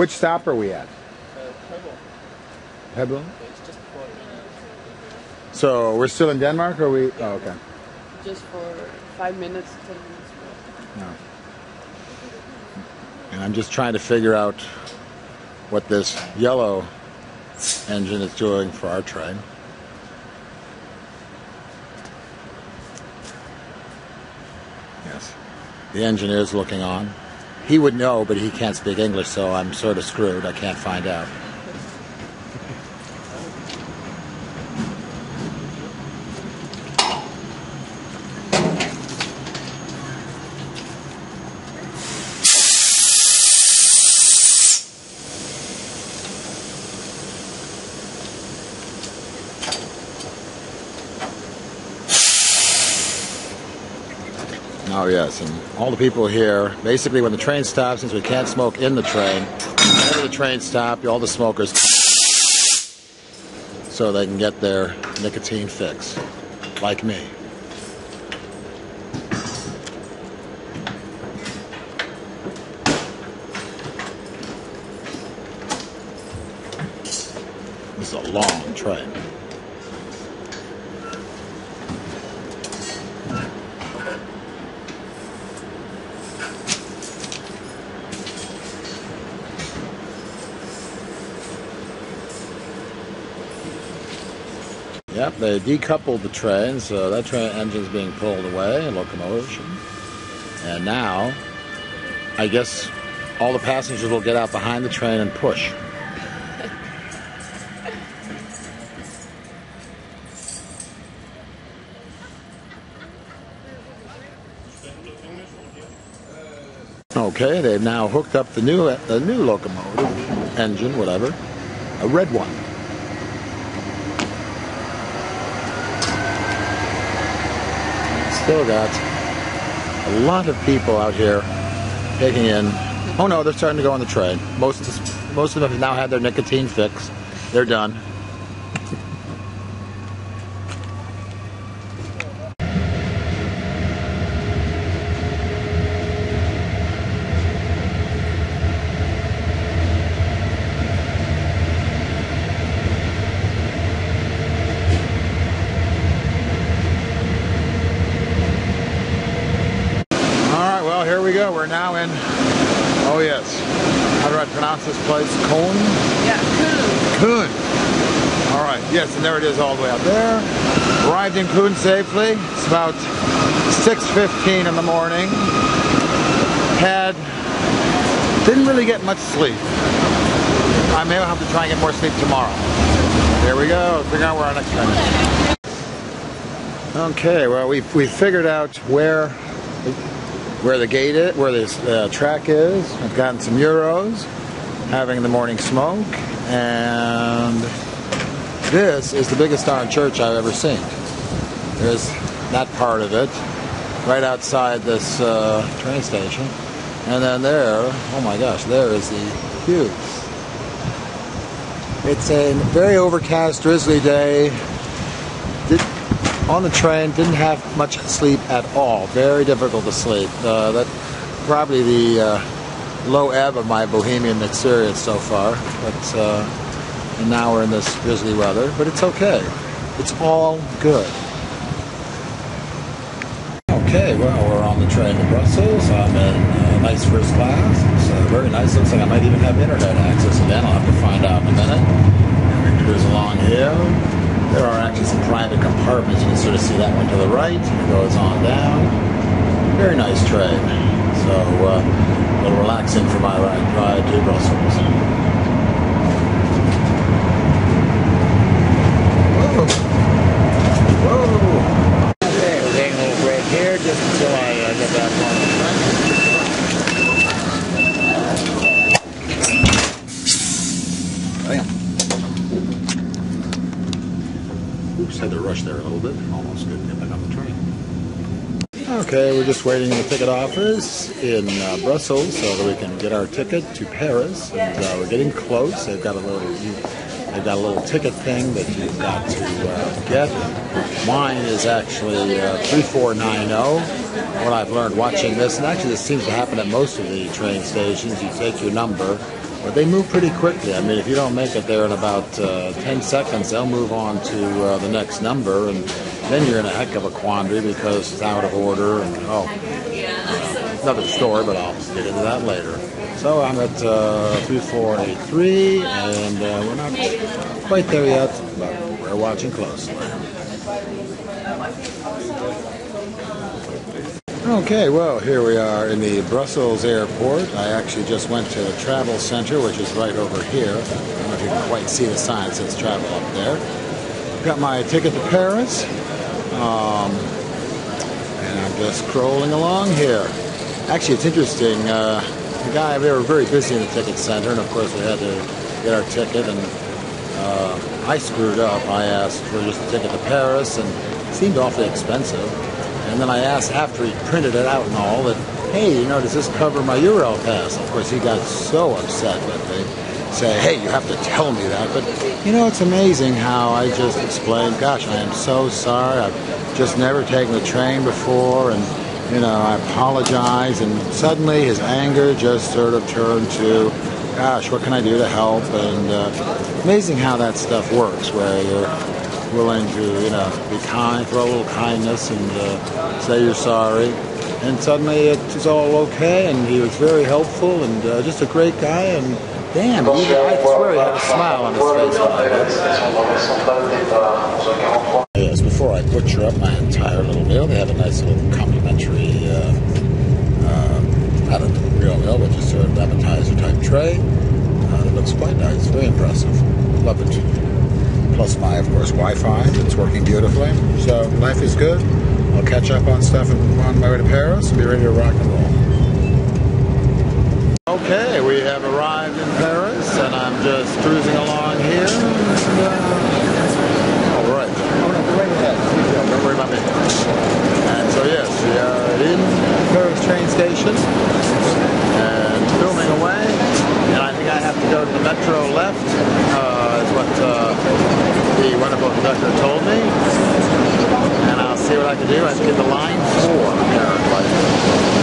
Which stop are we at? Pebble. Pebble? It's just for So we're still in Denmark, or we? Oh, okay. just for 5 minutes, 10 minutes more. No. And I'm just trying to figure out what this yellow engine is doing for our train. Yes. The engineer's looking on. He would know, but he can't speak English, so I'm sort of screwed. I can't find out. Oh yes, and all the people here, basically when the train stops, since we can't smoke in the train, whenever the train stops, all the smokers, so they can get their nicotine fix, like me. This is a long train. Yep, they decoupled the train, so that train engine's being pulled away, locomotive. And now, I guess all the passengers will get out behind the train and push. Okay, they've now hooked up the new locomotive engine, whatever, a red one. Still got a lot of people out here taking in. Oh no, they're starting to go on the train. Most of them have now had their nicotine fix. They're done. Here we go. We're now in, oh yes, how do I pronounce this place? Koln? Yeah, Koln. Koln. All right, yes, and there it is all the way out there. Arrived in Koln safely. It's about 6:15 in the morning. Didn't really get much sleep. I may have to try and get more sleep tomorrow. Here we go. Figure out where our next train is. Okay, well we figured out where the gate is, where this track is. I've gotten some euros, having the morning smoke, and this is the biggest darn church I've ever seen. There's that part of it, right outside this train station, and then there, oh my gosh, there is the view. It's a very overcast, drizzly day. On the train, didn't have much sleep at all. Very difficult to sleep. That's probably the low ebb of my bohemian experience so far. But and now we're in this drizzly weather, but it's okay. It's all good. Okay, well, we're on the train to Brussels. I'm in nice first class. It's very nice. Looks like I might even have internet access again. I'll have to find out in a minute. Cruise along here. There are actually some private compartments. You can sort of see that one to the right. It goes on down. Very nice train. So a little relaxing for my ride to Brussels. Whoa! Whoa! Okay, we're taking a little break here just until I get back on the train. Had to rush there a little bit. Almost good to get back on the train. Okay, we're just waiting in the ticket office in Brussels so that we can get our ticket to Paris. And we're getting close. They've got a little ticket thing that you've got to get. Mine is actually 3490. What I've learned watching this, and actually this seems to happen at most of the train stations. You take your number But they move pretty quickly. I mean, if you don't make it there in about 10 seconds, they'll move on to the next number, and then you're in a heck of a quandary because it's out of order. And another story, but I'll get into that later. So I'm at 3483, and we're not quite there yet, but we're watching closely. Okay, well, here we are in the Brussels airport. I actually just went to the travel center, which is right over here. I don't know if you can quite see the sign that says travel up there. Got my ticket to Paris, and I'm just crawling along here. Actually, it's interesting. They were very busy in the ticket center, and of course we had to get our ticket, and I screwed up. I asked for just a ticket to Paris, and it seemed awfully expensive. And then I asked after he printed it out and all that, hey, does this cover my Euro pass? Of course, he got so upset that they say, hey, you have to tell me that. But, it's amazing how I just explained, gosh, I am so sorry. I've just never taken the train before, and, I apologize. And suddenly his anger just sort of turned to, gosh, what can I do to help? And amazing how that stuff works, where you're willing to, be kind, throw a little kindness and say you're sorry. And suddenly it's all okay, and he was very helpful and just a great guy. And damn, I swear he had a smile on his face. Yes, before I butcher up my entire little meal, they have a nice little complimentary, not a real meal, but just sort of appetizer type tray. It looks quite nice, very impressive. Love it. Plus my, of course, Wi-Fi. It's working beautifully. So life is good. I'll catch up on stuff on my way to Paris and be ready to rock and roll. Okay, we have arrived in Paris, and I'm just cruising along here. All right. Oh, no, go right ahead. Don't worry about me. And so, yes, we are in Paris train station and filming away. And I think I have to go to the metro left, is what the wonderful conductor told me. And I'll see what I can do. I have to get the line 4 apparently.